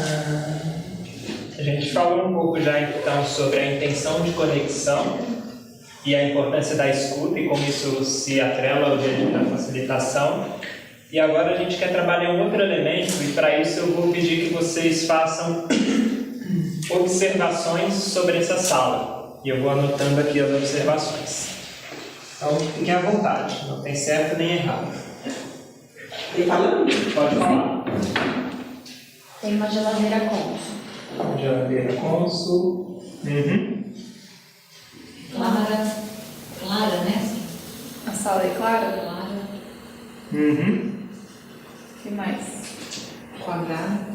A gente falou um pouco já então sobre a intenção de conexão e a importância da escuta e como isso se atrela ao dia a dia da facilitação. E agora a gente quer trabalhar um outro elemento e para isso eu vou pedir que vocês façam observações sobre essa sala. E eu vou anotando aqui as observações. Então fiquem à vontade, não tem certo nem errado. E falando? Pode falar. Tem uma geladeira cônsul. Geladeira cônsul. Clara, né? A sala é clara? Clara. O que mais? Quadrada.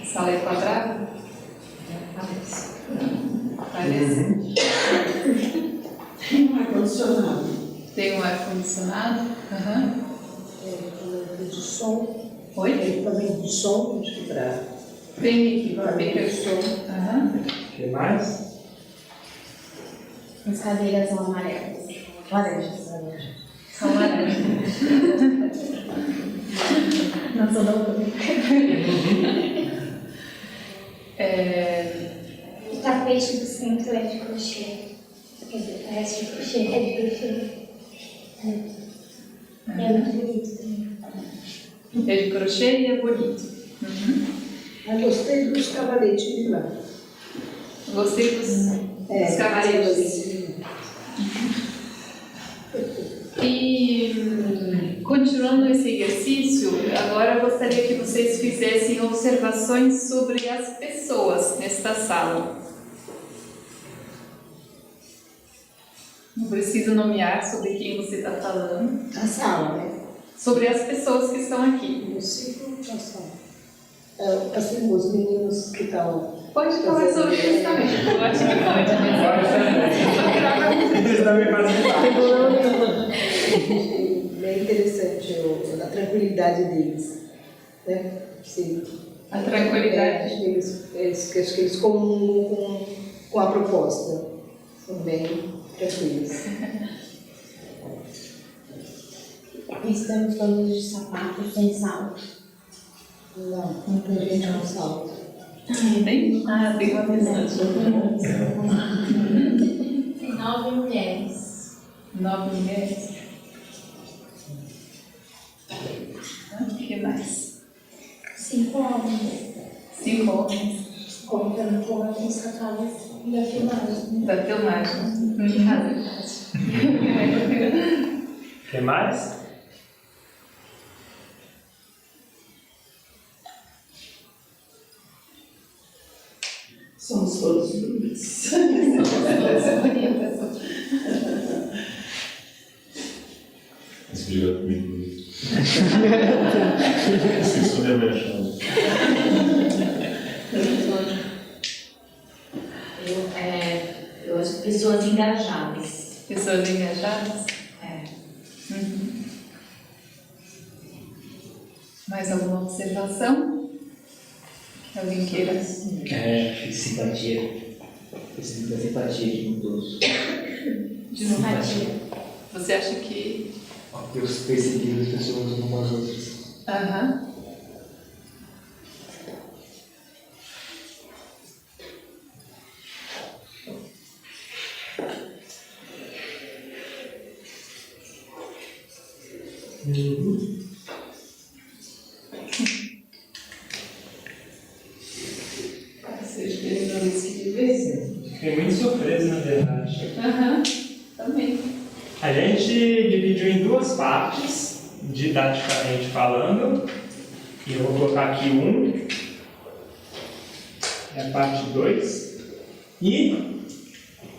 A sala é quadrada? Parece. Parece. Tem um ar-condicionado. Tem um ar-condicionado? Equipamento de som. Oi? Equipamento de som, acho que para. Tem equipamento de som. O que mais? As cadeiras são amarelas. Laranjas. São laranjas. Não sou doutora. O tapete do centro é de crochê. Quer dizer, parece de crochê, é de crochê. É muito bonito também. É de crochê e é bonito. Eu gostei dos cavaletes lá. Gostei dos cavaletes. E continuando esse exercício, agora eu gostaria que vocês fizessem observações sobre as pessoas nesta sala. Não precisa nomear sobre quem você está falando. A sala, né? Sobre as pessoas que estão aqui. No ciclo da sala. Assim, os meninos que estão. Pode falar sobre eles também. Eu acho que pode. Eles também fazem parte. É interessante a tranquilidade deles. Né? Sim. A tranquilidade. Acho que eles comungam com a proposta. São bem tranquilos. Estamos todos de sapatos sem salto. Não, muita gente com salto. Tem? Ah, tem uma pessoa. Tem 9 mulheres. 9 mulheres. O que mais? 5 homens. 5 homens. Contando com alguns rapazes da filmagem. Da filmagem. O que mais? Somos todos bonitos. Esse brigou comigo. Esqueci o meu chão. Eu acho pessoas engajadas. Pessoas engajadas? Mais alguma observação? Que alguém queira? Simpatia. Preciso da simpatia aqui com todos. De simpatia. Você acha que... Eu percebi as pessoas umas às outras. Vocês terminam isso que vez? Fiquei muito surpreso, na verdade. Também. A gente dividiu em duas partes, didaticamente falando. E eu vou colocar aqui 1. É a parte 2. E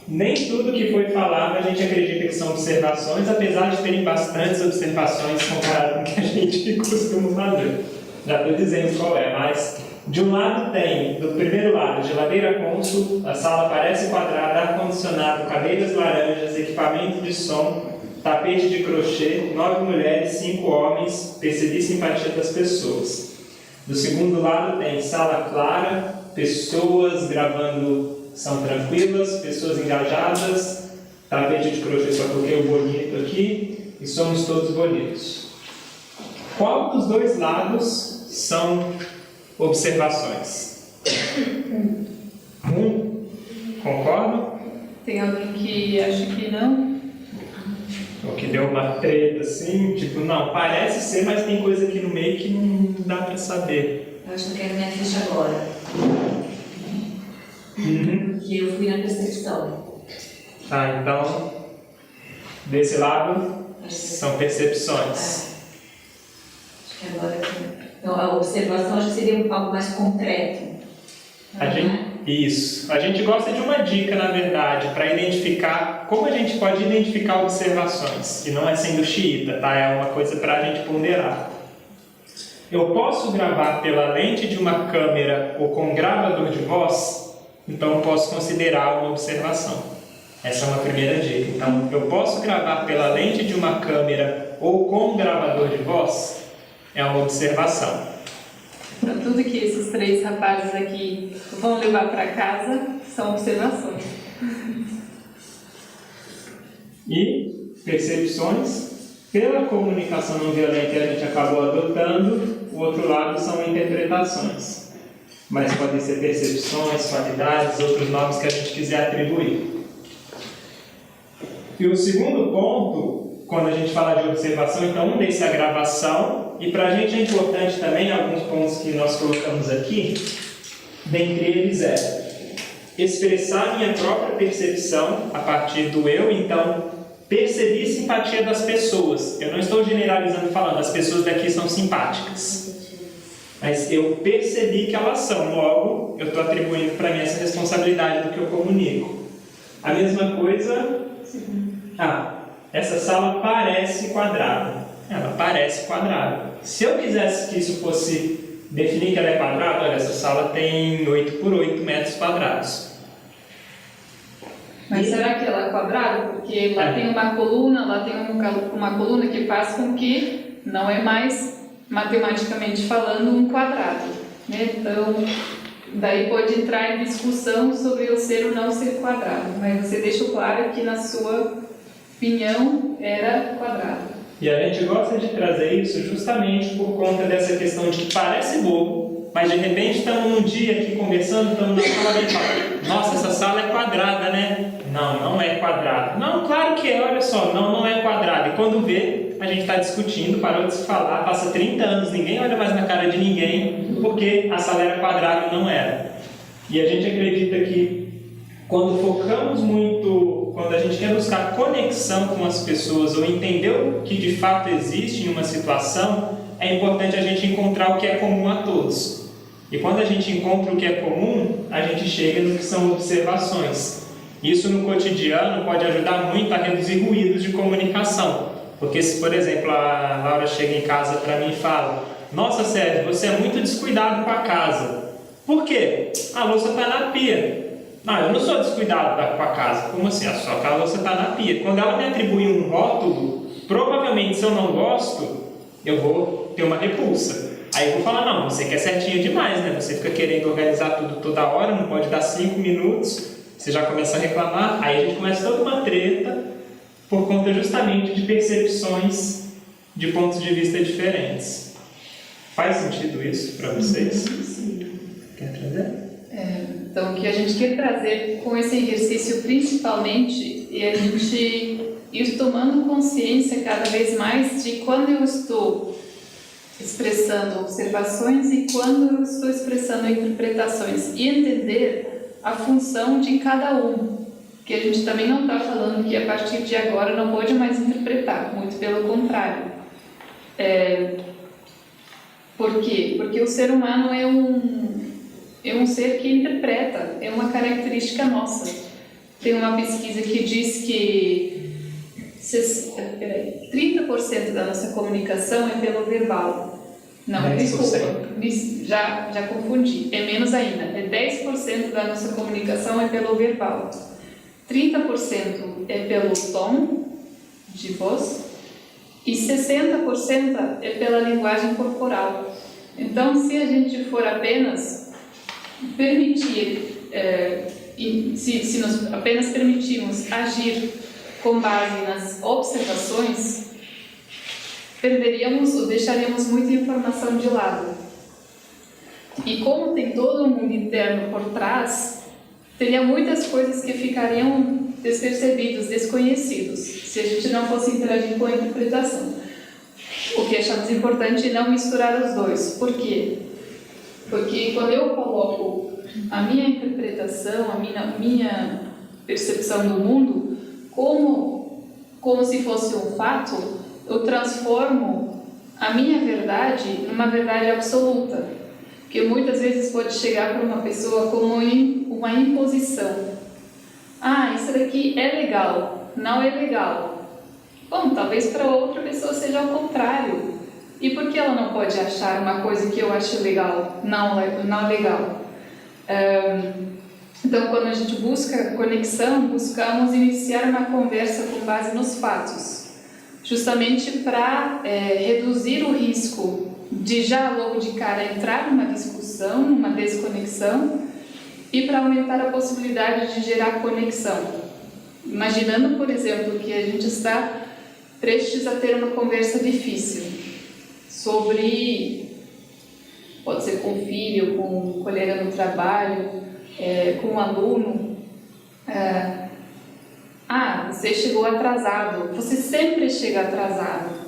nem tudo que foi falado a gente acredita que são observações, apesar de terem bastantes observações comparado com o que a gente costuma fazer. Já estou dizendo qual é, mas de um lado tem, do primeiro lado, geladeira cônsul, a sala parece quadrada, ar-condicionado, cadeiras laranjas, equipamento de som, tapete de crochê, 9 mulheres, 5 homens, percebi simpatia das pessoas. Do segundo lado tem sala clara, pessoas gravando são tranquilas, pessoas engajadas, tapete de crochê, só coloquei o bonito aqui, e somos todos bonitos. Qual dos dois lados são observações? Concorda? Tem alguém que acha que não? Ou que deu uma treta assim, tipo, não, parece ser, mas tem coisa aqui no meio que não dá pra saber. Eu acho que eu quero minha ficha agora. Porque eu fui na percepção. Tá, então, desse lado, são percepções. Acho que agora. Então, a observação acho que seria algo mais concreto. Isso. A gente gosta de uma dica, na verdade, para identificar como a gente pode identificar observações, e não é sendo xiita, tá? É uma coisa para a gente ponderar. Eu posso gravar pela lente de uma câmera ou com gravador de voz, então eu posso considerar uma observação. Essa é uma primeira dica. Então, eu posso gravar pela lente de uma câmera ou com gravador de voz, é uma observação. Então, tudo que esses 3 rapazes aqui vão levar para casa são observações. E percepções, pela comunicação não violenta que a gente acabou adotando, o outro lado são interpretações. Mas podem ser percepções, qualidades, outros nomes que a gente quiser atribuir. E o segundo ponto, quando a gente fala de observação, então um desse é a gravação, e para a gente é importante também, alguns pontos que nós colocamos aqui, dentre eles é expressar minha própria percepção a partir do eu, então perceber simpatia das pessoas. Eu não estou generalizando falando, as pessoas daqui são simpáticas, mas eu percebi que elas são, logo eu estou atribuindo para mim essa responsabilidade do que eu comunico. A mesma coisa, essa sala parece quadrada. Ela parece quadrada. Se eu quisesse que isso fosse definir que ela é quadrada, olha, essa sala tem 8 por 8 metros quadrados. Mas será que ela é quadrada? Porque lá tem uma coluna, lá tem uma coluna que faz com que não é mais, matematicamente falando, um quadrado, né? Então, daí pode entrar em discussão sobre o ser ou não ser quadrado. Mas você deixou claro que na sua opinião era quadrado. E a gente gosta de trazer isso justamente por conta dessa questão de que parece bobo, mas de repente estamos num dia aqui conversando, estamos na sala e falando, nossa, essa sala é quadrada, né? Não, não é quadrada. Não, claro que é, olha só, não é quadrada. E quando vê, a gente está discutindo, parou de se falar, passa 30 anos, ninguém olha mais na cara de ninguém, porque a sala era quadrada e não era. E a gente acredita que quando focamos muito, quando a gente quer buscar conexão com as pessoas ou entender o que de fato existe em uma situação, é importante a gente encontrar o que é comum a todos. E quando a gente encontra o que é comum, a gente chega no que são observações. Isso no cotidiano pode ajudar muito a reduzir ruídos de comunicação. Porque se, por exemplo, a Laura chega em casa para mim e fala, nossa, Sérgio, você é muito descuidado com a casa. Por quê? A louça está na pia. Não, eu não sou descuidado com a casa. Como assim? Só que a louça está na pia. Quando ela me atribui um rótulo, provavelmente se eu não gosto, eu vou ter uma repulsa. Aí eu vou falar, não, você quer certinho demais, né? Você fica querendo organizar tudo toda hora, não pode dar 5 minutos, você já começa a reclamar. Aí a gente começa toda uma treta por conta justamente de percepções de pontos de vista diferentes. Faz sentido isso para vocês? Sim. Quer trazer? Então, o que a gente quer trazer com esse exercício, principalmente, é a gente ir tomando consciência cada vez mais de quando eu estou expressando observações e quando eu estou expressando interpretações e entender a função de cada um. Que a gente também não está falando que a partir de agora não pode mais interpretar, muito pelo contrário. Por quê? Porque o ser humano é um ser que interpreta, é uma característica nossa. Tem uma pesquisa que diz que 30% da nossa comunicação é pelo verbal. Não, 10%. desculpa, já confundi, é menos ainda. 10% da nossa comunicação é pelo verbal. 30% é pelo tom de voz e 60% é pela linguagem corporal. Então, se a gente for apenas permitir, se nós apenas permitirmos agir com base nas observações, perderíamos ou deixaríamos muita informação de lado. E como tem todo um mundo interno por trás, teria muitas coisas que ficariam despercebidos, desconhecidos, se a gente não fosse interagir com a interpretação. O que achamos importante é não misturar os dois. Por quê? Porque quando eu coloco a minha interpretação, a minha percepção do mundo, como se fosse um fato, eu transformo a minha verdade numa verdade absoluta. Que muitas vezes pode chegar para uma pessoa como uma imposição. Ah, isso daqui é legal, não é legal. Bom, talvez para outra pessoa seja ao contrário. E por que ela não pode achar uma coisa que eu acho legal, não legal? Então, quando a gente busca conexão, buscamos iniciar uma conversa com base nos fatos, justamente para reduzir o risco de já logo de cara entrar numa discussão, numa desconexão, e para aumentar a possibilidade de gerar conexão. Imaginando, por exemplo, que a gente está prestes a ter uma conversa difícil sobre, pode ser com o filho, com um colega no trabalho, com um aluno. Você chegou atrasado. Você sempre chega atrasado.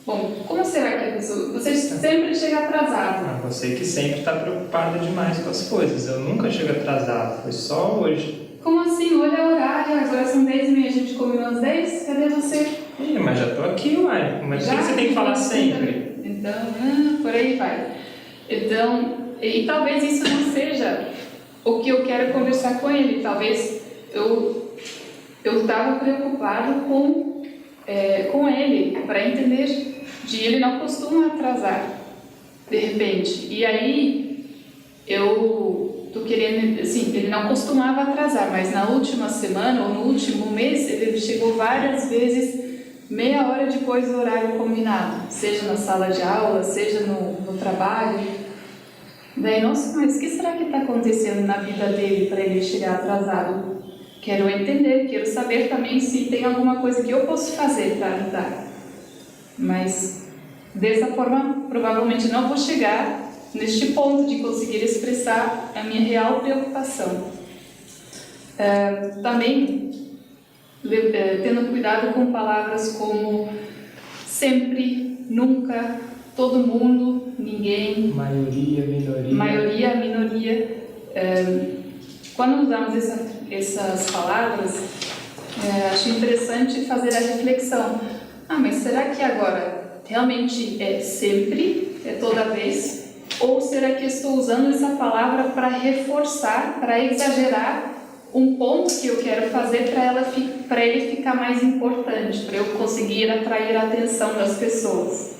Bom, como será que a pessoa... Você sempre chega atrasado. Você que sempre está preocupada demais com as coisas. Eu nunca chego atrasado, foi só hoje. Como assim? Olha o horário, agora são 10h30, a gente combinou às 10? Cadê você? Mas já estou aqui, uai. Mas por que você tem que falar sempre? Então, por aí vai. Então, e talvez isso não seja o que eu quero conversar com ele. Talvez eu estava preocupado com ele, para entender de ele não costuma atrasar, de repente. E aí, eu tô querendo, assim, ele não costumava atrasar, mas na última semana ou no último mês, ele chegou várias vezes meia hora depois do horário combinado, seja na sala de aula, seja no trabalho. Daí, nossa, mas o que será que está acontecendo na vida dele para ele chegar atrasado? Quero entender, quero saber também se tem alguma coisa que eu posso fazer para ajudar. Mas, dessa forma, provavelmente não vou chegar neste ponto de conseguir expressar a minha real preocupação. Também, tendo cuidado com palavras como sempre, nunca, todo mundo, ninguém, Maioria, minoria. maioria, minoria. Quando usamos essas palavras, acho interessante fazer a reflexão. Mas será que agora realmente é sempre, é toda vez? Ou será que estou usando essa palavra para reforçar, para exagerar um ponto que eu quero fazer para ele ficar mais importante, para eu conseguir atrair a atenção das pessoas?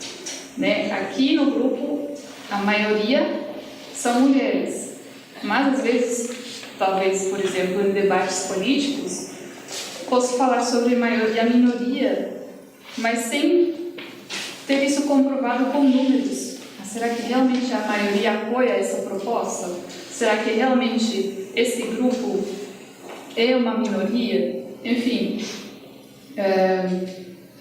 Né? Aqui no grupo, a maioria são mulheres, mas às vezes, talvez, por exemplo, em debates políticos, posso falar sobre maioria e minoria, mas sem ter isso comprovado com números. Será que realmente a maioria apoia essa proposta? Será que realmente esse grupo é uma minoria? Enfim,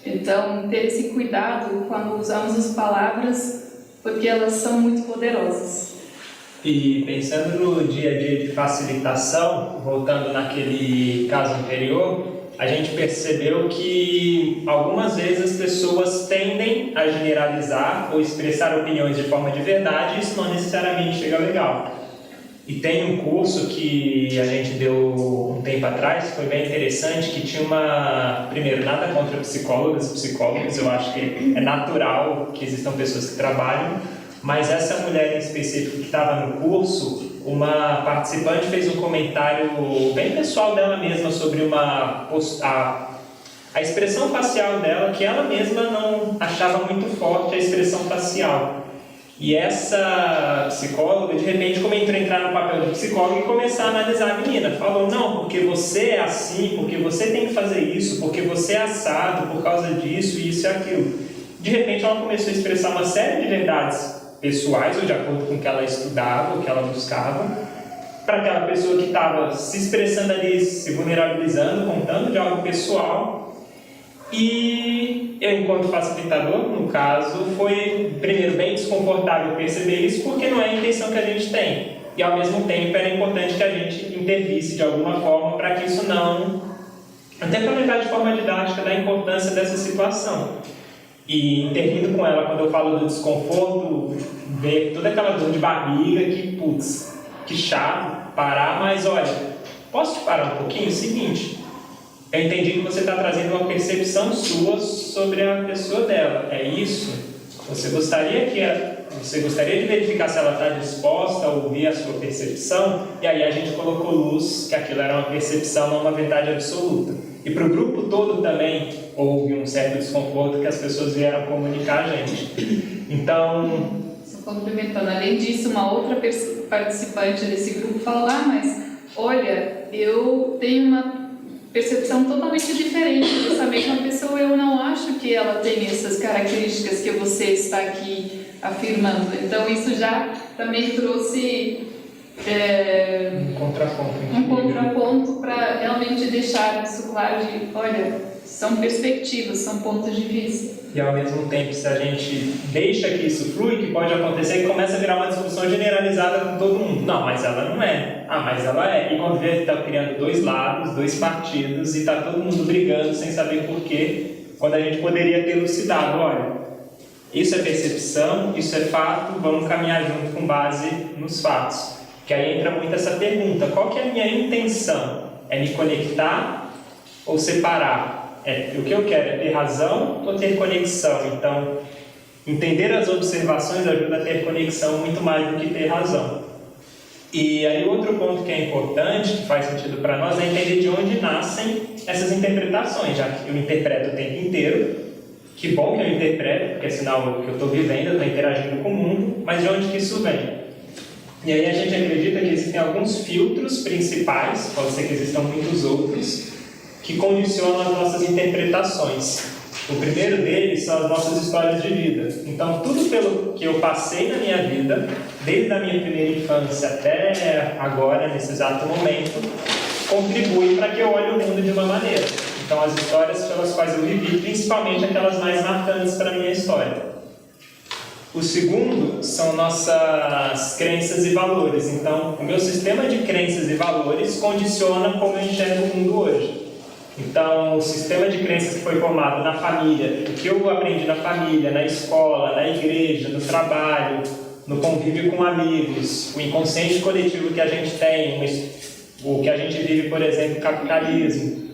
então ter esse cuidado quando usamos as palavras, porque elas são muito poderosas. E pensando no dia a dia de facilitação, voltando naquele caso anterior, a gente percebeu que algumas vezes as pessoas tendem a generalizar ou expressar opiniões de forma de verdade e isso não necessariamente chega legal. E tem um curso que a gente deu um tempo atrás, que foi bem interessante, que tinha primeiro, nada contra psicólogas e psicólogos, eu acho que é natural que existam pessoas que trabalham, mas essa mulher em específico que estava no curso, uma participante fez um comentário bem pessoal dela mesma sobre a expressão facial dela, que ela mesma não achava muito forte a expressão facial. E essa psicóloga, de repente, começou a entrar no papel de psicóloga e começar a analisar a menina. Falou, não, porque você é assim, porque você tem que fazer isso, porque você é assado por causa disso, isso e aquilo. De repente, ela começou a expressar uma série de verdades pessoais, ou de acordo com o que ela estudava, o que ela buscava, para aquela pessoa que estava se expressando ali, se vulnerabilizando, contando de algo pessoal. E eu, enquanto facilitador, no caso, foi primeiro bem desconfortável perceber isso, porque não é a intenção que a gente tem. E ao mesmo tempo era importante que a gente intervisse de alguma forma para que isso não... Até para lembrar de forma didática da importância dessa situação. E intervindo com ela, quando eu falo do desconforto, ver toda aquela dor de barriga que, putz, que chato, parar, mas olha, posso te parar um pouquinho? Seguinte, eu entendi que você está trazendo uma percepção sua sobre a pessoa dela, é isso? Você gostaria de verificar se ela está disposta a ouvir a sua percepção? E aí a gente colocou luz que aquilo era uma percepção, não uma verdade absoluta. E para o grupo todo também houve um certo desconforto que as pessoas vieram comunicar a gente. Então... Só complementando, além disso, uma outra participante desse grupo falou: mas olha, eu tenho uma percepção totalmente diferente dessa mesma pessoa, eu não acho que ela tem essas características que você está aqui afirmando. Então isso já também trouxe um contraponto para realmente deixar isso claro de, olha, são perspectivas, são pontos de vista. E ao mesmo tempo, se a gente deixa que isso flui, que pode acontecer que começa a virar uma discussão generalizada com todo mundo. Não, mas ela não é. Ah, mas ela é. E quando vê, está criando dois lados, dois partidos, e está todo mundo brigando sem saber por quê, quando a gente poderia ter elucidado, olha, isso é percepção, isso é fato, vamos caminhar junto com base nos fatos. Que aí entra muito essa pergunta: qual que é a minha intenção? É me conectar ou separar? O que eu quero é ter razão ou ter conexão? Então, entender as observações ajuda a ter conexão muito mais do que ter razão. E aí outro ponto que é importante, que faz sentido para nós, é entender de onde nascem essas interpretações, já que eu interpreto o tempo inteiro. Que bom que eu interpreto, porque é sinal que eu estou vivendo, eu estou interagindo com o mundo, mas de onde que isso vem? E aí a gente acredita que existem alguns filtros principais, pode ser que existam muitos outros, que condicionam as nossas interpretações. O primeiro deles são as nossas histórias de vida. Então, tudo pelo que eu passei na minha vida, desde a minha primeira infância até agora, nesse exato momento, contribui para que eu olhe o mundo de uma maneira. Então, as histórias pelas quais eu vivi, principalmente aquelas mais marcantes para a minha história. O segundo são nossas crenças e valores. Então, o meu sistema de crenças e valores condiciona como eu enxergo o mundo hoje. Então, o sistema de crenças que foi formado na família, o que eu aprendi na família, na escola, na igreja, no trabalho, no convívio com amigos, o inconsciente coletivo que a gente tem, o que a gente vive, por exemplo, capitalismo,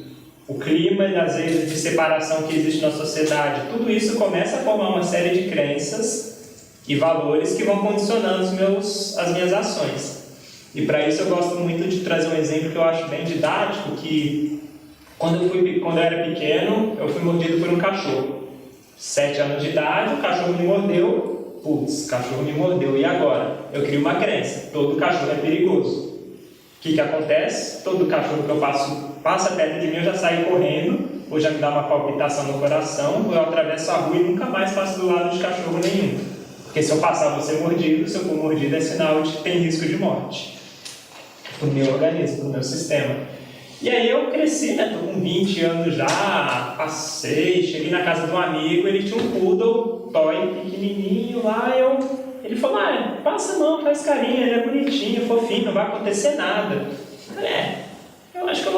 o clima, às vezes, de separação que existe na sociedade, tudo isso começa a formar uma série de crenças e valores que vão condicionando as minhas ações. E para isso eu gosto muito de trazer um exemplo que eu acho bem didático, que quando eu era pequeno, eu fui mordido por um cachorro. 7 anos de idade, o cachorro me mordeu. Putz, o cachorro me mordeu, e agora? Eu crio uma crença: todo cachorro é perigoso. O que acontece? Todo cachorro que eu passa perto de mim, eu já saio correndo, ou já me dá uma palpitação no coração, ou eu atravesso a rua e nunca mais passo do lado de cachorro nenhum. Porque se eu passar, vou ser mordido, se eu for mordido é sinal de que tem risco de morte para o meu organismo, para o meu sistema. E aí eu cresci, né? Tô com 20 anos já, passei, cheguei na casa de um amigo, ele tinha um poodle, toy, pequenininho lá, ele falou: passa a mão, faz carinho, ele é bonitinho, fofinho, não vai acontecer nada. Eu falei: eu acho que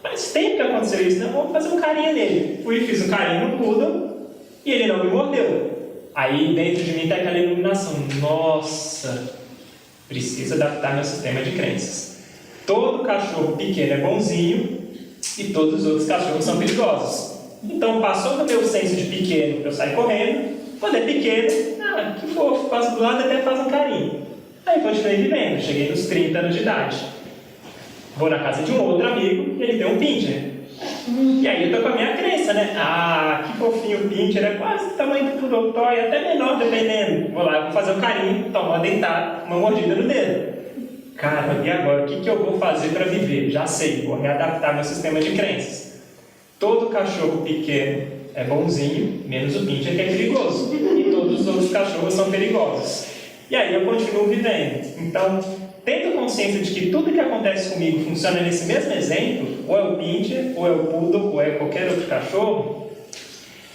faz tempo que aconteceu isso, né? Eu vou fazer um carinho nele. Fui e fiz um carinho no poodle, e ele não me mordeu. Aí dentro de mim tá aquela iluminação: nossa, preciso adaptar meu sistema de crenças. Todo cachorro pequeno é bonzinho e todos os outros cachorros são perigosos. Então passou do meu senso de pequeno, eu saio correndo. Quando é pequeno, que fofo, passo do lado até faz um carinho. Aí continuei vivendo, cheguei nos 30 anos de idade. Vou na casa de um outro amigo e ele tem um pincher. E aí eu tô com a minha crença, né? Que fofinho o pincher, é quase o tamanho do poodle toy, até menor dependendo. Vou lá, vou fazer um carinho, tomo uma dentada, uma mordida no dedo. Cara, e agora? O que eu vou fazer para viver? Já sei, vou readaptar meu sistema de crenças. Todo cachorro pequeno é bonzinho, menos o pincher, que é perigoso. E todos os outros cachorros são perigosos. E aí eu continuo vivendo. Então, tendo consciência de que tudo que acontece comigo funciona nesse mesmo exemplo, ou é o pincher, ou é o poodle, ou é qualquer outro cachorro,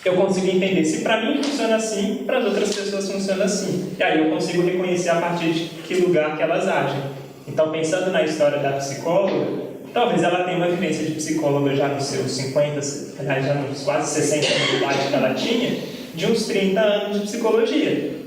eu consigo entender se para mim funciona assim, para as outras pessoas funciona assim. E aí eu consigo reconhecer a partir de que lugar que elas agem. Então, pensando na história da psicóloga, talvez ela tenha uma vivência de psicóloga já nos seus 50, aliás, já nos quase 60 anos de idade que ela tinha, de uns 30 anos de psicologia.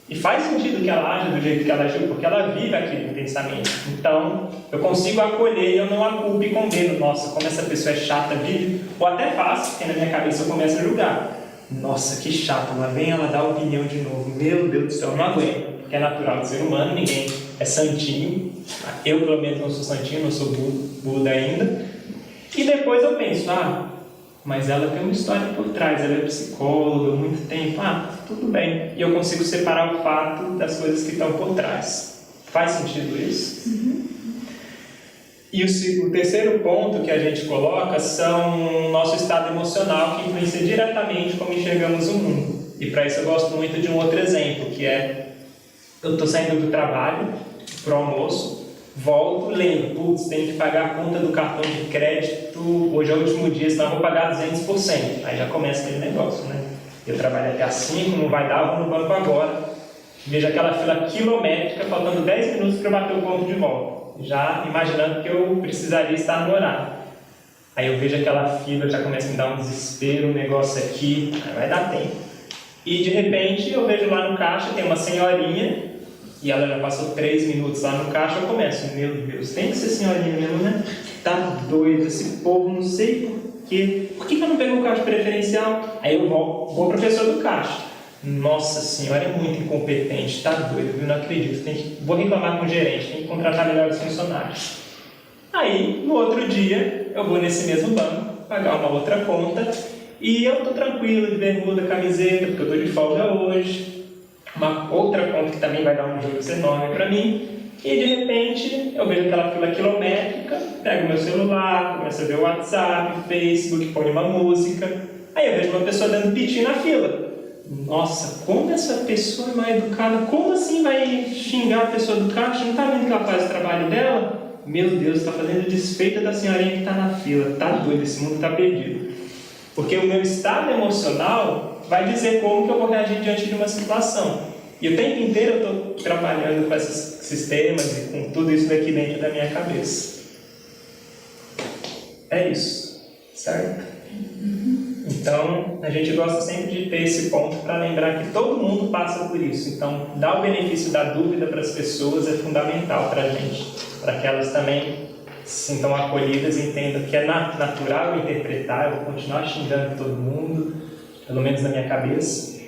E faz sentido que ela age do jeito que ela agiu, porque ela vive aquele pensamento. Então, eu consigo acolher e eu não a culpo e condeno. Nossa, como essa pessoa é chata, vive. Ou até faço, porque na minha cabeça eu começo a julgar. Nossa, que chato, lá vem ela dar opinião de novo. Meu Deus do céu, eu não aguento. Porque é natural do ser humano, ninguém é santinho. Eu, pelo menos, não sou santinho, não sou Buda ainda. E depois eu penso, mas ela tem uma história por trás, ela é psicóloga há muito tempo. Tudo bem. E eu consigo separar o fato das coisas que estão por trás. Faz sentido isso? E o terceiro ponto que a gente coloca são o nosso estado emocional, que influencia diretamente como enxergamos o mundo. E para isso eu gosto muito de um outro exemplo, que é: eu estou saindo do trabalho, para o almoço, volto, lembro, tenho que pagar a conta do cartão de crédito, hoje é o último dia, senão eu vou pagar 200%. Aí já começa aquele negócio, né? Eu trabalho até às 5, não vai dar, eu vou no banco agora. Vejo aquela fila quilométrica, faltando 10 minutos para eu bater o ponto de volta. Já imaginando que eu precisaria estar no horário. Aí eu vejo aquela fila, já começa a me dar um desespero, um negócio aqui, aí vai dar tempo. E de repente eu vejo lá no caixa, tem uma senhorinha, e ela já passou 3 minutos lá no caixa, eu começo, meu Deus, tem que ser senhorinha mesmo, né? Tá doido, esse povo, não sei por quê. Por que eu não pego o caixa preferencial? Aí eu vou para a pessoa do caixa. Nossa senhora, é muito incompetente, tá doido, eu não acredito. Vou reclamar com o gerente, tem que contratar melhores funcionários. Aí, no outro dia, eu vou nesse mesmo banco, pagar uma outra conta, e eu tô tranquilo, de bermuda, camiseta, porque eu tô de folga hoje. Uma outra conta que também vai dar um juros enorme para mim, e de repente eu vejo aquela fila quilométrica, pego meu celular, começo a ver o WhatsApp, Facebook, põe uma música, aí eu vejo uma pessoa dando piti na fila. Nossa, como essa pessoa é mal educada, como assim vai xingar a pessoa do caixa? Não está vendo que ela faz o trabalho dela? Meu Deus, está fazendo desfeita da senhorinha que está na fila, tá doido, esse mundo está perdido. Porque o meu estado emocional vai dizer como que eu vou reagir diante de uma situação. E o tempo inteiro eu estou trabalhando com esses sistemas e com tudo isso daqui dentro da minha cabeça. É isso, certo? Então, a gente gosta sempre de ter esse ponto para lembrar que todo mundo passa por isso. Então, dar o benefício da dúvida para as pessoas é fundamental para a gente, para que elas também se sintam acolhidas e entendam que é natural interpretar. Eu vou continuar xingando todo mundo, pelo menos na minha cabeça,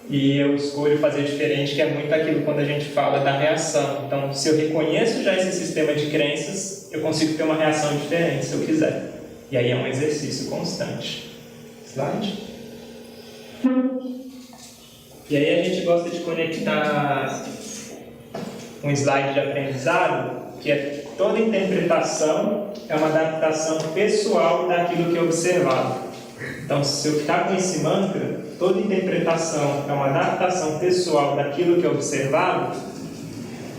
e eu escolho fazer diferente, que é muito aquilo quando a gente fala da reação. Então, se eu reconheço já esse sistema de crenças, eu consigo ter uma reação diferente se eu quiser. E aí é um exercício constante. Slide. E aí a gente gosta de conectar um slide de aprendizado, que é toda interpretação é uma adaptação pessoal daquilo que é observado. Então, se eu ficar com esse mantra, toda interpretação é uma adaptação pessoal daquilo que é observado,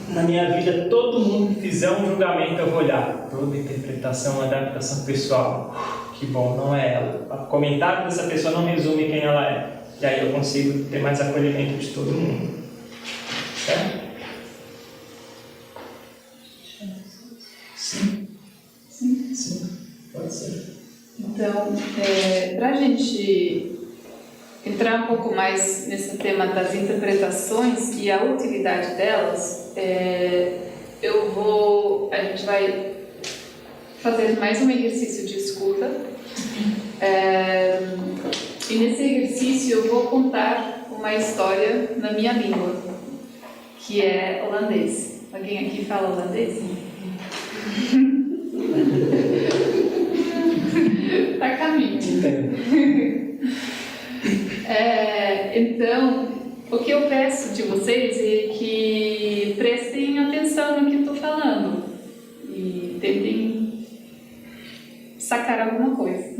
na minha vida, todo mundo que fizer um julgamento, eu vou olhar. Toda interpretação é uma adaptação pessoal. Que bom, não é ela. O comentário dessa pessoa não resume quem ela é. E aí eu consigo ter mais acolhimento de todo mundo. Certo? Sim. Sim. Sim, pode ser. Então, para a gente entrar um pouco mais nesse tema das interpretações e a utilidade delas, a gente vai fazer mais um exercício de escuta. E nesse exercício eu vou contar uma história na minha língua, que é holandês. Alguém aqui fala holandês? Tá a caminho. Então, o que eu peço de vocês é que prestem atenção no que eu estou falando e tentem sacar alguma coisa.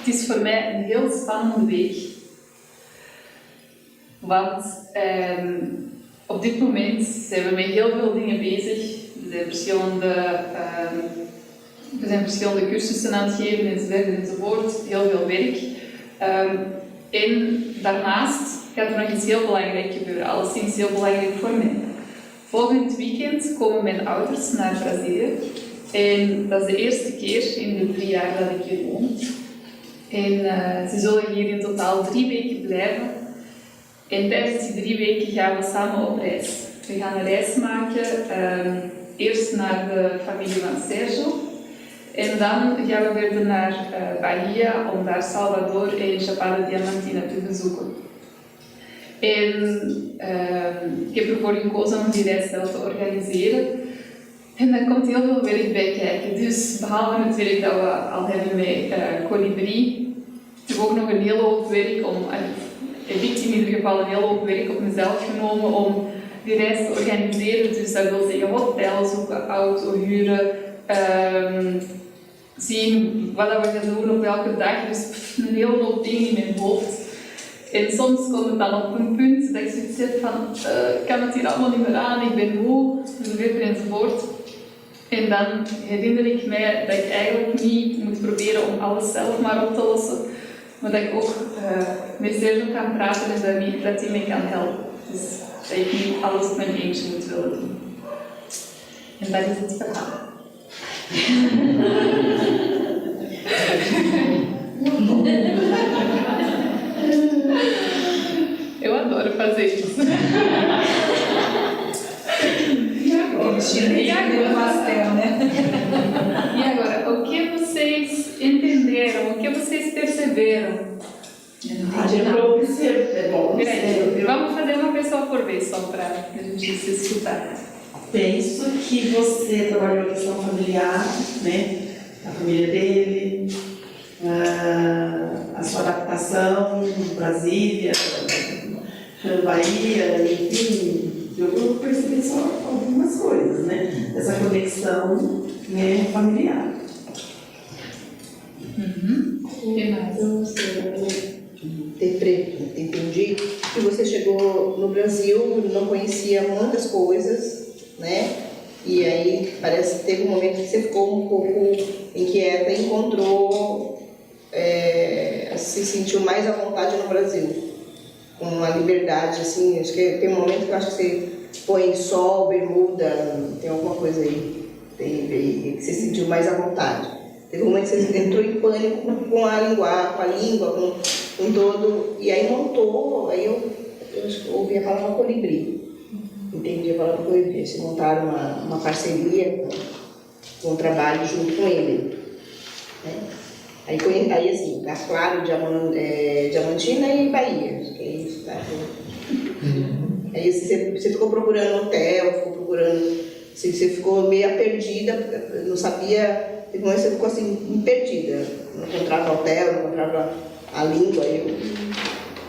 Het is voor mij een heel spannende week. Want op dit moment zijn we met heel veel dingen bezig. We zijn verschillende cursussen aan het geven enzovoort, heel veel werk. En daarnaast gaat er nog iets heel belangrijk gebeuren, alleszins heel belangrijk voor mij. Volgend weekend komen mijn ouders naar Brazilië. En dat is de eerste keer in de 3 jaar dat ik hier woon. En ze zullen hier in totaal 3 weken blijven. En tijdens die 3 weken gaan we samen op reis. We gaan een reis maken, eerst naar de familie van Sergio. En dan gaan we verder naar Bahia om daar Salvador en Chapada Diamantina te bezoeken. En ik heb ervoor gekozen om die reis zelf te organiseren. En daar komt heel veel werk bij kijken. Dus behalve het werk dat we al hebben met Colibri, heb ik ook nog een hele hoop werk heb ik in ieder geval een hele hoop werk op mezelf genomen om die reis te organiseren. Dus dat wil zeggen hotel zoeken, auto huren, zien wat we gaan doen op welke dag. Dus een hele hoop dingen in mijn hoofd. En soms komt het dan op een punt dat ik zoiets heb van, ik kan het hier allemaal niet meer aan, ik ben moe, enzovoort. En dan herinner ik mij dat ik eigenlijk niet moet proberen om alles zelf maar op te lossen, maar dat ik ook met Sergio kan praten en dat hij mij kan helpen. Dus dat ik niet alles op mijn eentje moet willen doen. En dat is het verhaal. Eu adoro fazer isso. E agora, o que vocês entenderam? O que vocês perceberam? Peraí, vamos fazer uma pessoa por vez, só para a gente se escutar. Penso que você trabalhou a questão familiar, né? A família dele, a sua adaptação em Brasília, Bahia, enfim, eu percebi só algumas coisas, né? Essa conexão, né, familiar. Entendi que você chegou no Brasil, não conhecia muitas coisas, né? E aí parece que teve um momento que você ficou um pouco inquieta e se sentiu mais à vontade no Brasil, com uma liberdade, assim. Acho que tem um momento que eu acho que você põe sol, bermuda, tem alguma coisa aí, que você sentiu mais à vontade. Teve um momento que você entrou em pânico com a língua, com todo, e aí montou, aí eu acho que ouvi a palavra colibri. Entendi a palavra colibri. Vocês montaram uma parceria com um trabalho junto com ele. Né? Aí assim, tá claro, Diamantina e Bahia. Acho que é isso, tá? Aí você ficou procurando hotel, você ficou meio perdida, não sabia. Teve um momento que você ficou assim, perdida. Não encontrava hotel, não encontrava a língua.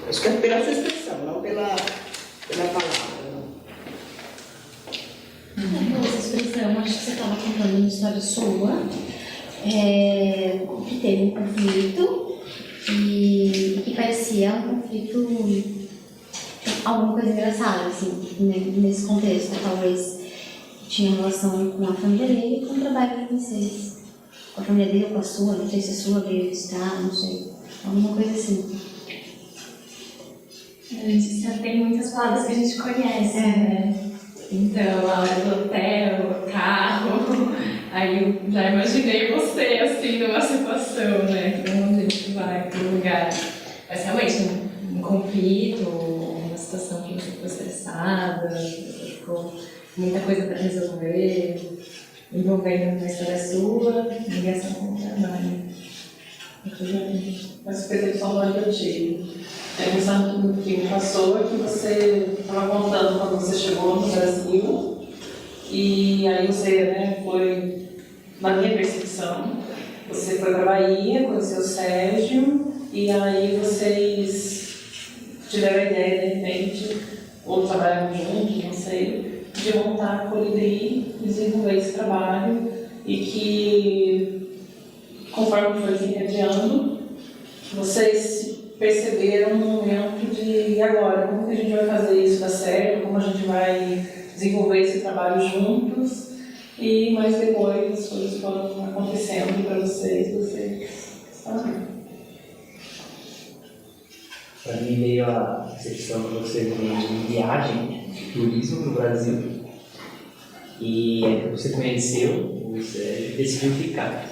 Acho que é pela sua expressão, não pela palavra. Essa expressão, acho que você estava contando uma história sua, que teve um conflito e que parecia um conflito, alguma coisa engraçada, assim, nesse contexto, talvez tinha relação com a família dele e com o trabalho de vocês. Com a família dele ou com a sua, não sei se a sua veio visitar, não sei, alguma coisa assim. A gente já tem muitas palavras que a gente conhece, né? Então, a hora do hotel, carro, aí eu já imaginei você, assim, numa situação, né? Pra onde a gente vai, para um lugar. Mas realmente, um conflito, uma situação que você ficou estressada, ficou muita coisa para resolver, envolvendo uma história sua, ligação com o trabalho. Mas o percepção do que eu tive. Pensando que me passou é que você estava contando quando você chegou no Brasil e aí você, né, foi, na minha percepção, você foi para a Bahia, conheceu o Sérgio e aí vocês tiveram a ideia, de repente, ou trabalharam juntos, não sei, de montar a Colibri, desenvolver esse trabalho e que, conforme foi se encadeando, vocês perceberam no momento de, e agora, como que a gente vai fazer isso dar certo, como a gente vai desenvolver esse trabalho juntos, mas depois as coisas foram acontecendo para vocês estão. Para mim veio a percepção que você tem de viagem, de turismo no Brasil. E aí que você conheceu, você decidiu ficar.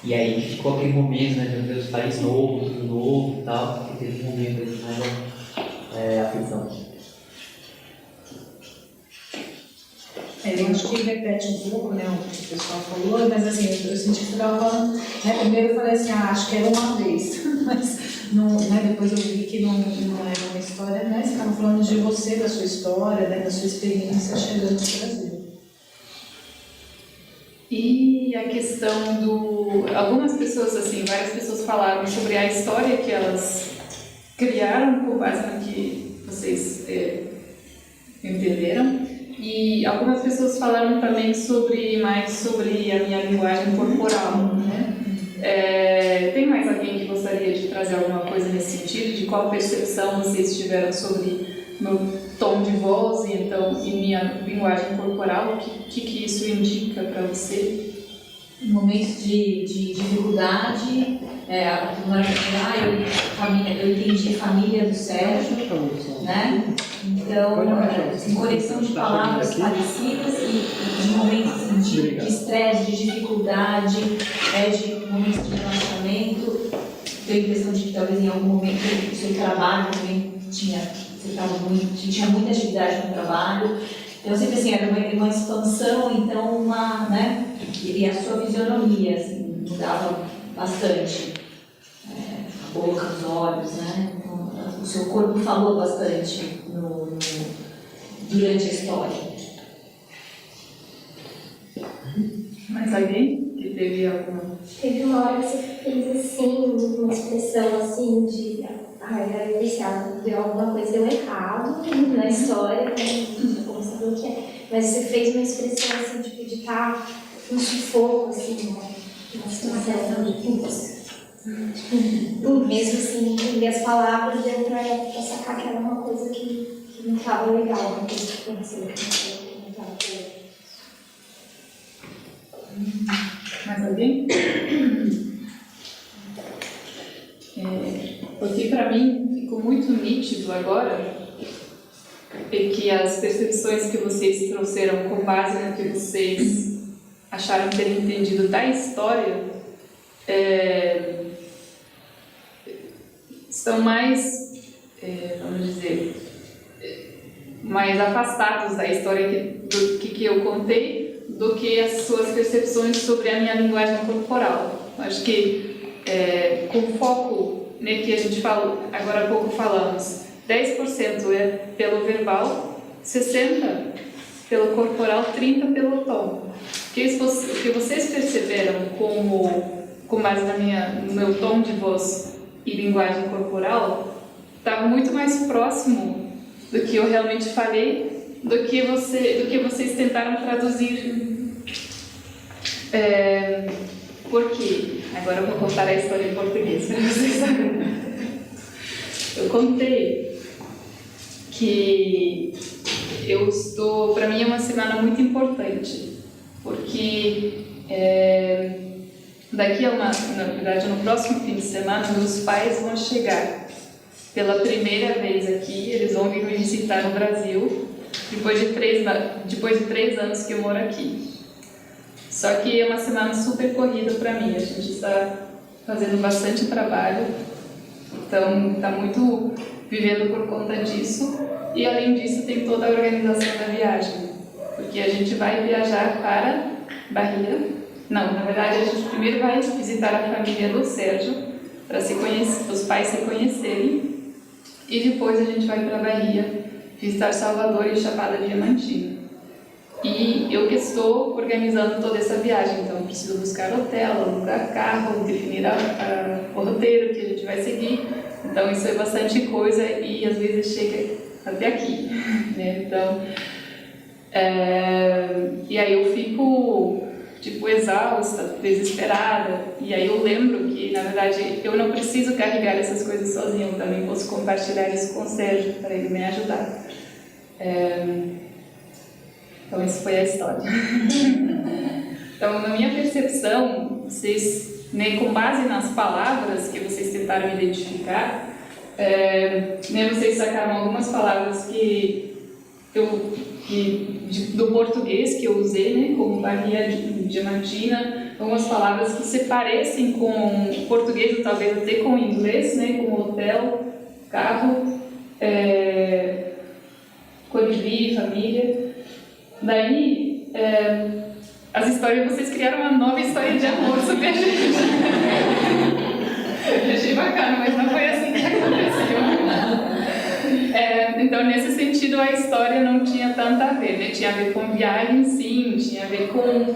E aí ficou aquele momento, né, meu Deus, país novo, tudo novo e tal, que teve um momento de mais aflição. Eu acho que repete um pouco, né, o que o pessoal falou, mas assim, eu senti que você estava falando, né, primeiro eu falei assim, acho que era uma vez, mas não, né, depois eu vi que não era uma história, né, você estava falando de você, da sua história, né, da sua experiência chegando no Brasil. E a questão do... Algumas pessoas, assim, várias pessoas falaram sobre a história que elas criaram com base no que vocês entenderam. E algumas pessoas falaram também mais sobre a minha linguagem corporal, né? Tem mais alguém que gostaria de trazer alguma coisa nesse sentido? De qual percepção vocês tiveram sobre meu tom de voz e minha linguagem corporal? O que isso indica para você? Momentos de dificuldade, eu entendi família do Sérgio, né? Então, conexão de palavras parecidas e de momentos de estresse, de dificuldade, de momentos de relacionamento. Tenho a impressão de que talvez em algum momento o seu trabalho também tinha muita atividade no trabalho. Então, sempre assim, era uma expansão, então, né? E a sua fisionomia, assim, mudava bastante. A boca, os olhos, né? Então, o seu corpo falou bastante durante a história. Mais alguém que teve alguma? Teve uma hora que você fez assim, uma expressão assim de deu alguma coisa deu errado na história, como saber o que é. Mas você fez uma expressão assim, tipo, de estar um sufoco, assim, uma situação mesmo assim, entender as palavras, deu pra sacar que era uma coisa que não estava legal, uma coisa que aconteceu, que não estava boa. Mais alguém? Porque para mim ficou muito nítido agora que as percepções que vocês trouxeram com base no que vocês acharam ter entendido da história estão mais, vamos dizer, mais afastados da história que eu contei do que as suas percepções sobre a minha linguagem corporal. Acho que com foco no que a gente falou, agora há pouco falamos, 10% é pelo verbal, 60% pelo corporal, 30% pelo tom. O que vocês perceberam com base no meu tom de voz e linguagem corporal estava muito mais próximo do que eu realmente falei, do que vocês tentaram traduzir. Por quê? Agora eu vou contar a história em português para vocês saberem. Eu contei que para mim é uma semana muito importante, porque na verdade no próximo fim de semana meus pais vão chegar pela primeira vez aqui, eles vão vir me visitar no Brasil, depois de 3 anos que eu moro aqui. Só que é uma semana super corrida para mim, a gente está fazendo bastante trabalho, então está muito vivendo por conta disso, e além disso tem toda a organização da viagem, porque a gente vai viajar para Bahia. Não, na verdade a gente primeiro vai visitar a família do Sérgio, para os pais se conhecerem, e depois a gente vai para Bahia visitar Salvador e Chapada Diamantina. E eu que estou organizando toda essa viagem, então preciso buscar hotel, alugar carro, definir o roteiro que a gente vai seguir. Então isso é bastante coisa e às vezes chega até aqui, né? Então, e aí eu fico exausta, desesperada, e aí eu lembro que na verdade eu não preciso carregar essas coisas sozinha, eu também posso compartilhar isso com o Sérgio para ele me ajudar. Então, isso foi a história. Então, na minha percepção, vocês, né, com base nas palavras que vocês tentaram identificar, né, vocês sacaram algumas palavras do português que eu usei, né, como Bahia Diamantina, algumas palavras que se parecem com português, ou talvez até com inglês, né, como hotel, carro, colibri, família. Daí, as histórias, vocês criaram uma nova história de amor sobre a gente. Achei bacana, mas não foi assim que aconteceu. Então, nesse sentido, a história não tinha tanto a ver, né? Tinha a ver com viagem, sim, tinha a ver com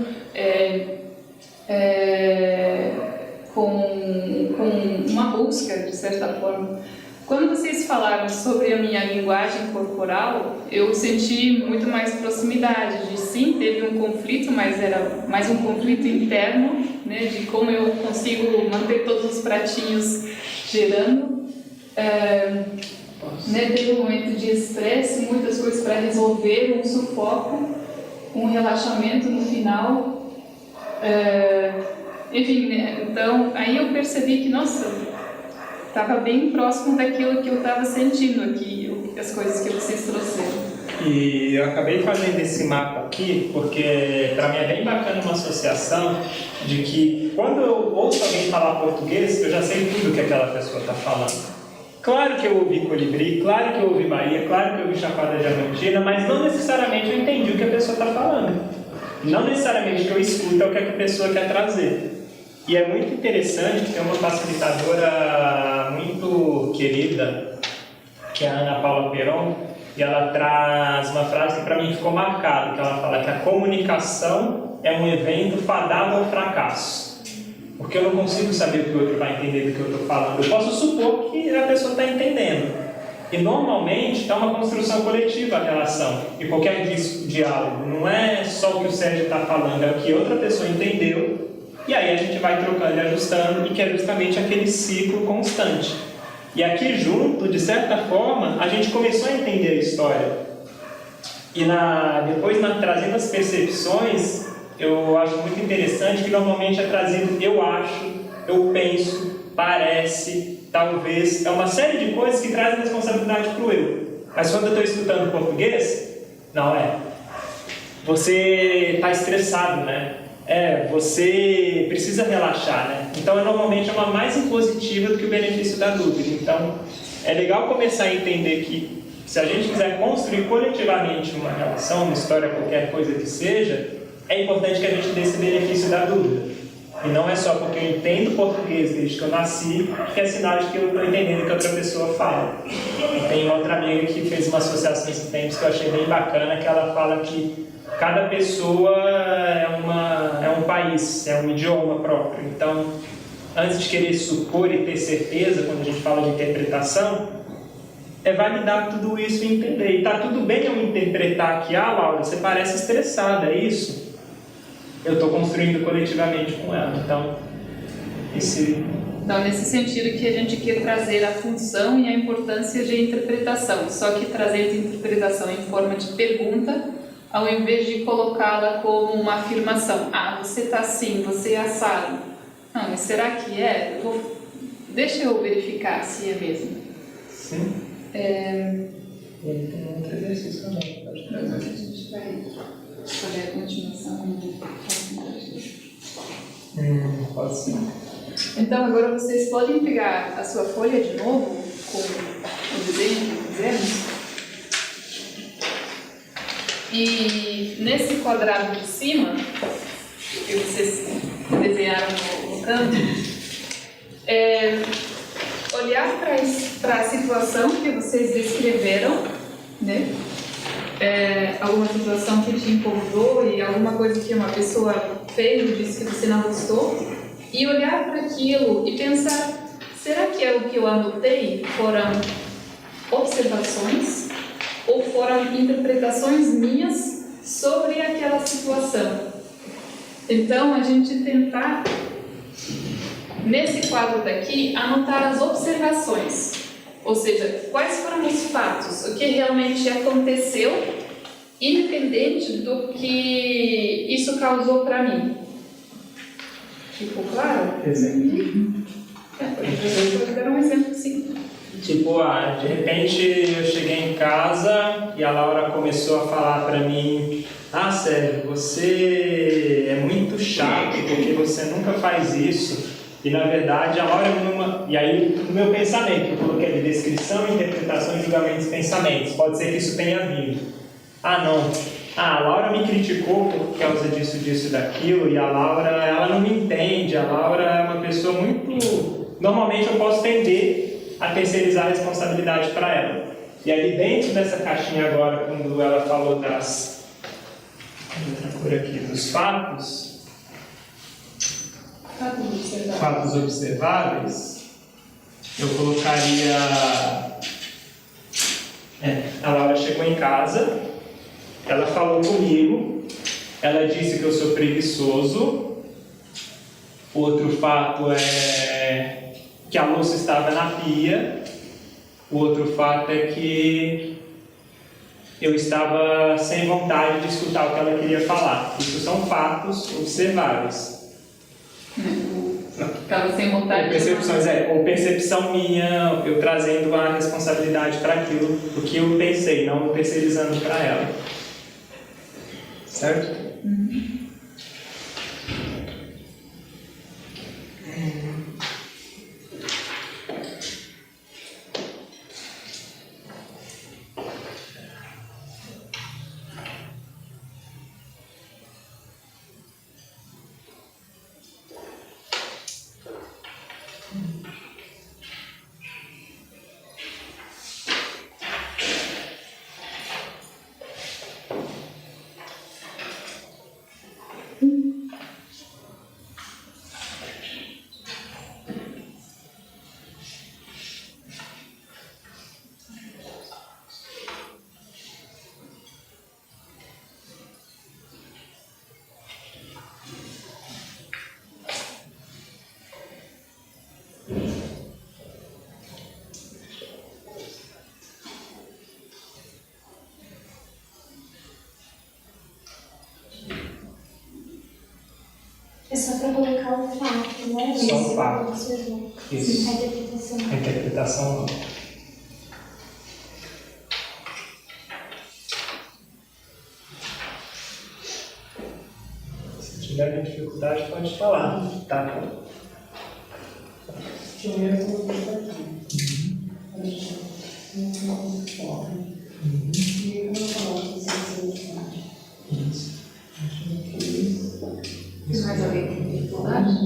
uma busca, de certa forma. Quando vocês falaram sobre a minha linguagem corporal, eu senti muito mais proximidade. De sim, teve um conflito, mas era mais um conflito interno, né, de como eu consigo manter todos os pratinhos girando. Né, teve um momento de estresse, muitas coisas para resolver, um sufoco, um relaxamento no final. Enfim, né, então aí eu percebi que, nossa, estava bem próximo daquilo que eu estava sentindo aqui, as coisas que vocês trouxeram. E eu acabei fazendo esse mapa aqui porque para mim é bem bacana uma associação de que quando eu ouço alguém falar português, eu já sei tudo que aquela pessoa está falando. Claro que eu ouvi Colibri, claro que eu ouvi Bahia, claro que eu ouvi Chapada Diamantina, mas não necessariamente eu entendi o que a pessoa está falando. Não necessariamente o que eu escuto é o que a pessoa quer trazer. E é muito interessante que tem uma facilitadora muito querida, que é a Ana Paula Peron, e ela traz uma frase que para mim ficou marcada, que ela fala que a comunicação é um evento fadado ao fracasso. Porque eu não consigo saber o que o outro vai entender do que eu estou falando. Eu posso supor que a pessoa está entendendo. E normalmente é uma construção coletiva a relação. E qualquer diálogo não é só o que o Sérgio está falando, é o que outra pessoa entendeu. E aí a gente vai trocando e ajustando, e que é justamente aquele ciclo constante. E aqui junto, de certa forma, a gente começou a entender a história. E depois, trazendo as percepções, eu acho muito interessante que normalmente é trazido eu acho, eu penso, parece, talvez. É uma série de coisas que trazem responsabilidade para o eu. Mas quando eu estou escutando português, não é. Você está estressado, né? Você precisa relaxar, né? Então, normalmente é uma mais impositiva do que o benefício da dúvida. Então, é legal começar a entender que se a gente quiser construir coletivamente uma relação, uma história, qualquer coisa que seja, é importante que a gente dê esse benefício da dúvida. E não é só porque eu entendo português desde que eu nasci, que é sinal de que eu estou entendendo o que outra pessoa fala. E tem outra amiga que fez uma associação esses tempos que eu achei bem bacana, que ela fala que cada pessoa é um país, é um idioma próprio. Então, antes de querer supor e ter certeza, quando a gente fala de interpretação, validar tudo isso e entender. E está tudo bem eu interpretar que, Laura, você parece estressada, é isso? Eu estou construindo coletivamente com ela. Então, nesse sentido que a gente quer trazer a função e a importância de interpretação, só que trazer a interpretação em forma de pergunta, ao invés de colocá-la como uma afirmação. Você está assim, você é assado. Não, mas será que é? Deixa eu verificar se é mesmo. Sim. Tem outro exercício também. A gente vai fazer a continuação. Pode ser. Então, agora vocês podem pegar a sua folha de novo, com o desenho que fizemos. E nesse quadrado de cima, que vocês desenharam no canto, olhar para a situação que vocês descreveram, né? Alguma situação que te incomodou e alguma coisa que uma pessoa fez e disse que você não gostou, e olhar para aquilo e pensar, será que o que eu anotei foram observações ou foram interpretações minhas sobre aquela situação? Então, a gente tentar, nesse quadro daqui, anotar as observações, ou seja, quais foram os fatos, o que realmente aconteceu independente do que isso causou para mim. Ficou claro? Exemplo. Pode dar um exemplo, sim. Tipo, de repente eu cheguei em casa e a Laura começou a falar pra mim: ah, Sérgio, você é muito chato porque você nunca faz isso. E na verdade a Laura e aí no meu pensamento, eu coloquei ali descrição, interpretação, julgamentos e pensamentos. Pode ser que isso tenha vindo. Ah, não. Ah, a Laura me criticou por causa disso, disso e daquilo, e a Laura, ela não me entende. A Laura é uma pessoa muito... Normalmente eu posso tender a terceirizar a responsabilidade para ela. E ali dentro dessa caixinha agora, quando ela falou das... outra cor aqui, dos fatos... fatos observáveis, eu colocaria... a Laura chegou em casa, ela falou comigo, ela disse que eu sou preguiçoso. Outro fato é que a louça estava na pia. O outro fato é que eu estava sem vontade de escutar o que ela queria falar. Isso são fatos observáveis. Estava sem vontade. Ou percepção minha, eu trazendo a responsabilidade para aquilo, o que eu pensei, não terceirizando para ela. Certo? É só para colocar o fato, né? Só o fato. Isso. A A interpretação. A interpretação não. Se tiver dificuldade, pode falar, tá? Mais alguém tem dificuldade?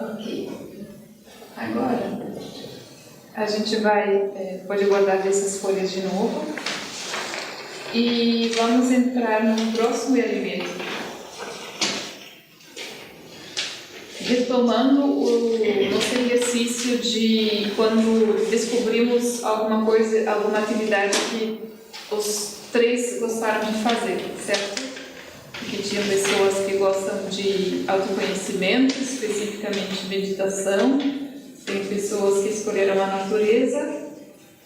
Ok. Agora, a gente pode guardar essas folhas de novo e vamos entrar no próximo elemento. Retomando o nosso exercício de quando descobrimos alguma coisa, alguma atividade que os três gostaram de fazer, certo? Porque tinha pessoas que gostam de autoconhecimento, especificamente meditação, tem pessoas que escolheram a natureza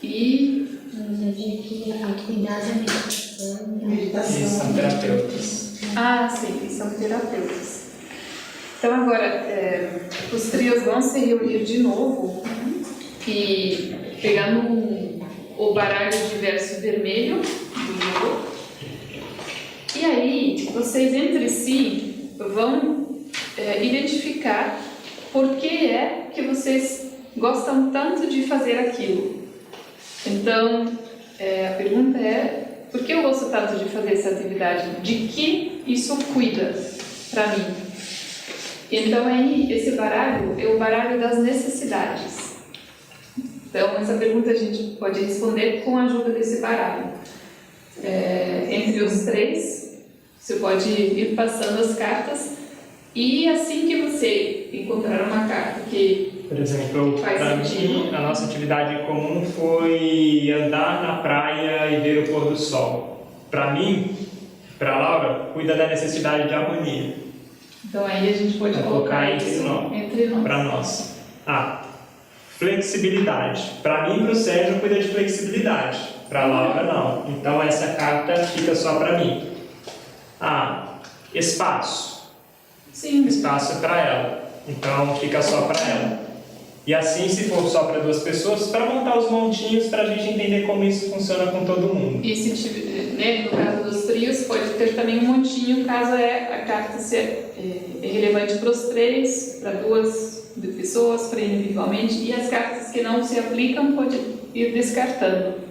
e... Eu diria que cuidar da meditação. E são terapeutas. Ah, sim, são terapeutas. Então agora, os trios vão se reunir de novo e pegando o baralho de verso vermelho do jogo. E E aí, vocês entre si vão identificar por que é que vocês gostam tanto de fazer aquilo. Então, a pergunta é: por que eu gosto tanto de fazer essa atividade? De que isso cuida para mim? Então, aí, esse baralho é o baralho das necessidades. Então, essa pergunta a gente pode responder com a ajuda desse baralho. Entre os três, você pode ir passando as cartas, e assim que você encontrar uma carta que, por exemplo, para mim, a nossa atividade em comum foi andar na praia e ver o pôr do sol. Para mim, para Laura, cuida da necessidade de harmonia. Então aí a gente pode colocar isso entre nós. Para nós. Flexibilidade. Para mim e para o Sérgio, cuida de flexibilidade. Para Laura, não. Então essa carta fica só para mim. Espaço. Sim. Espaço é para ela. Então fica só para ela. E assim, se for só para duas pessoas, para montar os montinhos para a gente entender como isso funciona com todo mundo. E se tiver, no caso dos trios, pode ter também um montinho, caso a carta seja relevante para os três, para duas pessoas, para individualmente, e as cartas que não se aplicam pode ir descartando.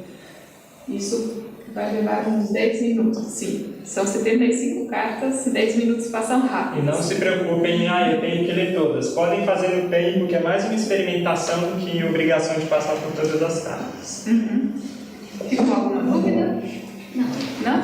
Isso vai levar uns 10 minutos, sim. São 75 cartas, 10 minutos passam rápido. E não se preocupem, eu tenho que ler todas. Podem fazer no tempo, que é mais uma experimentação do que obrigação de passar por todas as cartas. Ficou alguma dúvida? Não. Não?